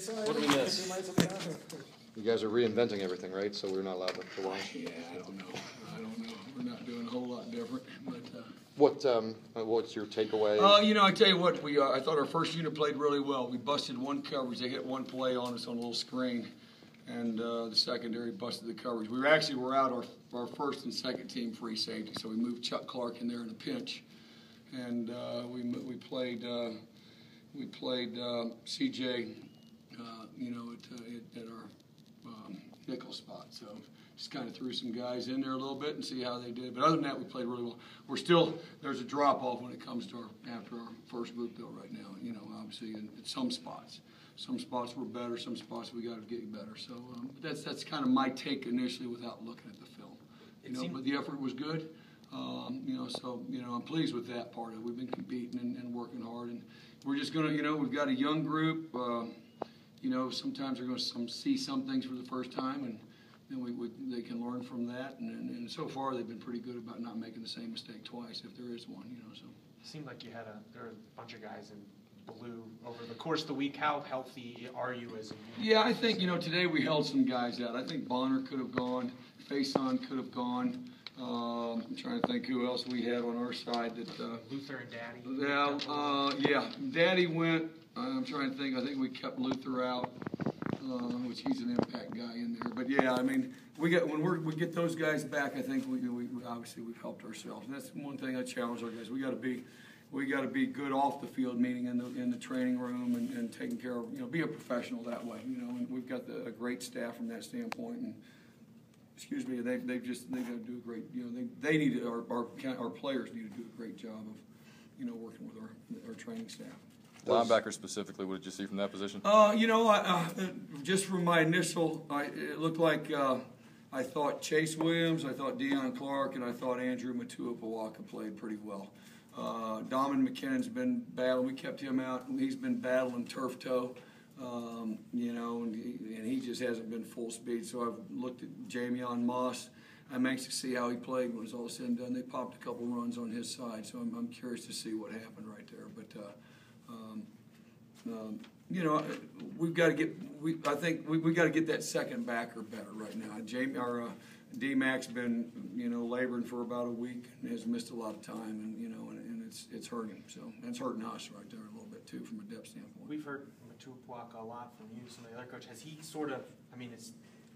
What do we miss? You guys are reinventing everything, right? So we're not allowed to watch. Yeah, I don't know. We're not doing a whole lot different. But what's your takeaway? I tell you what, I thought our first unit played really well. We busted one coverage. They hit one play on us on a little screen, and the secondary busted the coverage. We were out our first and second team free safety, so we moved Chuck Clark in there in a pinch, and we played CJ, at our nickel spot. So just kind of threw some guys in there a little bit and see how they did. But other than that, we played really well. There's a drop off when it comes to after our first group though right now. Obviously in some spots. Some spots were better, some spots we got to get better. So that's kind of my take initially without looking at the film. But the effort was good. I'm pleased with that part of it. We've been competing and working hard, and we're just gonna, we've got a young group. Sometimes they're going to see some things for the first time, and they can learn from that. And so far, they've been pretty good about not making the same mistake twice if there is one. So it seemed like there were a bunch of guys in blue over the course of the week. How healthy are you as a unit? Yeah, I think today we held some guys out. I think Bonner could have gone, Faison could have gone. I'm trying to think who else we had on our side that Luther and Daddy. Yeah, Daddy went. I'm trying to think. I think we kept Luther out, which he's an impact guy in there. But yeah, I mean, we get those guys back. I think we obviously we've helped ourselves. And that's one thing I challenge our guys. We got to be good off the field, meaning in the training room and taking care of be a professional that way. And we've got a great staff from that standpoint. And they got to do a great. They need to, our players need to do a great job of working with our training staff. Linebacker specifically, what did you see from that position? Just from my initial, it looked like I thought Chase Williams, I thought Deion Clark, and I thought Andrew Matua-Pawaka played pretty well. Domin McKinnon's been battling. We kept him out. He's been battling turf toe, and he just hasn't been full speed. So I've looked at Jamion Moss. I'm anxious to see how he played when it's all said and done. They popped a couple runs on his side, so I'm curious to see what happened right there. But we've got to get. I think we got to get that second backer better right now. D-Mac's been laboring for about a week and has missed a lot of time, and it's hurting. So it's hurting us right there a little bit too from a depth standpoint. We've heard Matua-Pawaka a lot from you, some of the other coaches. Has he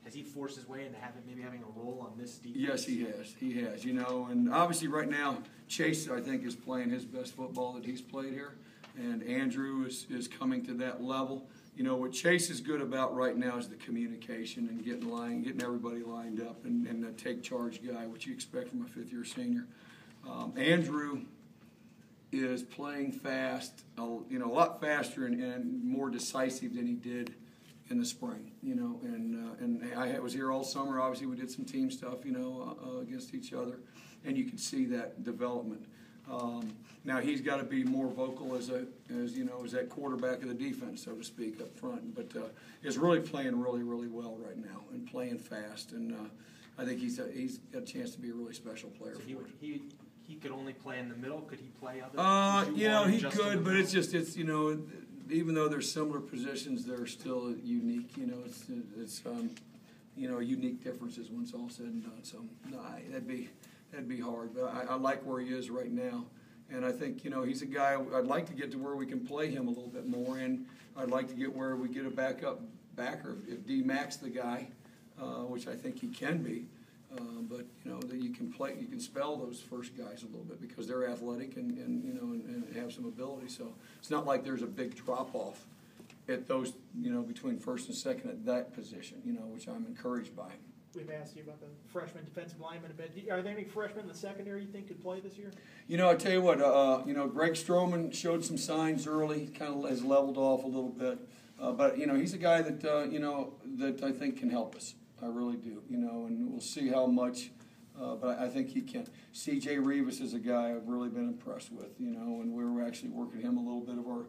has he forced his way into having a role on this defense? Yes, he has. He has. And obviously right now Chase I think is playing his best football that he's played here. And Andrew is coming to that level. What Chase is good about right now is the communication and getting everybody lined up and a take charge guy, which you expect from a fifth-year senior. Andrew is playing fast, a lot faster and more decisive than he did in the spring. And I was here all summer. Obviously, we did some team stuff, against each other, and you can see that development. Now he's got to be more vocal as that quarterback of the defense, so to speak, up front. But is really playing really, really well right now and playing fast. And I think he's got a chance to be a really special player. So he could only play in the middle. Could he play other? He could, but it's even though they're similar positions, they're still unique. It's unique differences when it's all said and done. So no, that'd be hard. But I like where he is right now. And I think, he's a guy, I'd like to get to where we can play him a little bit more, and I'd like to get where we get a backer. If D-Mac's the guy, which I think he can be, but, that you can spell those first guys a little bit because they're athletic and have some ability. So it's not like there's a big drop-off at those, between first and second at that position, which I'm encouraged by. We've asked you about the freshman defensive lineman a bit. Are there any freshmen in the secondary you think could play this year? I tell you what, Greg Stroman showed some signs early, kind of has leveled off a little bit. But, he's a guy that, that I think can help us. I really do, and we'll see how much. But I think he can. C.J. Rivas is a guy I've really been impressed with, and we're actually working him a little bit of our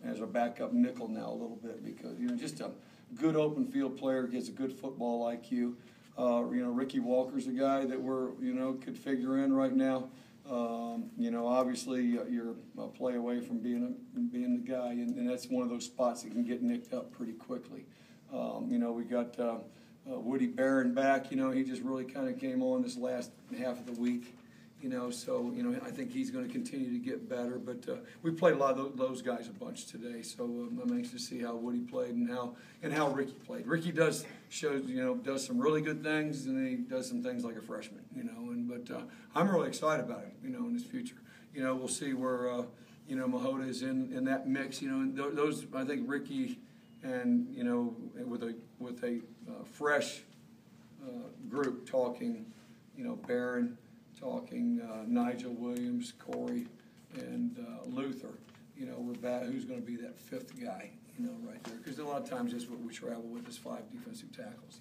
as a backup nickel now a little bit because, just a good open field player, gets a good football IQ. Ricky Walker's a guy that we're, could figure in right now. You know, obviously, you're a play away from being the guy, and that's one of those spots that can get nicked up pretty quickly. You know, we got Woody Barron back. You know, he just really kind of came on this last half of the week. You know, so, you know, I think he's going to continue to get better. But we played a lot of those guys a bunch today, so I'm anxious to see how Woody played and how Ricky played. Ricky does some really good things, and then he does some things like a freshman, you know. But I'm really excited about him, you know, in his future. You know, we'll see where you know, Mahota is in that mix. You know, and those, I think Ricky and, you know, with a fresh group talking, you know, Barron, talking Nigel Williams, Corey, and Luther. You know, who's going to be that fifth guy, you know, right there. Because a lot of times that's what we travel with is 5 defensive tackles.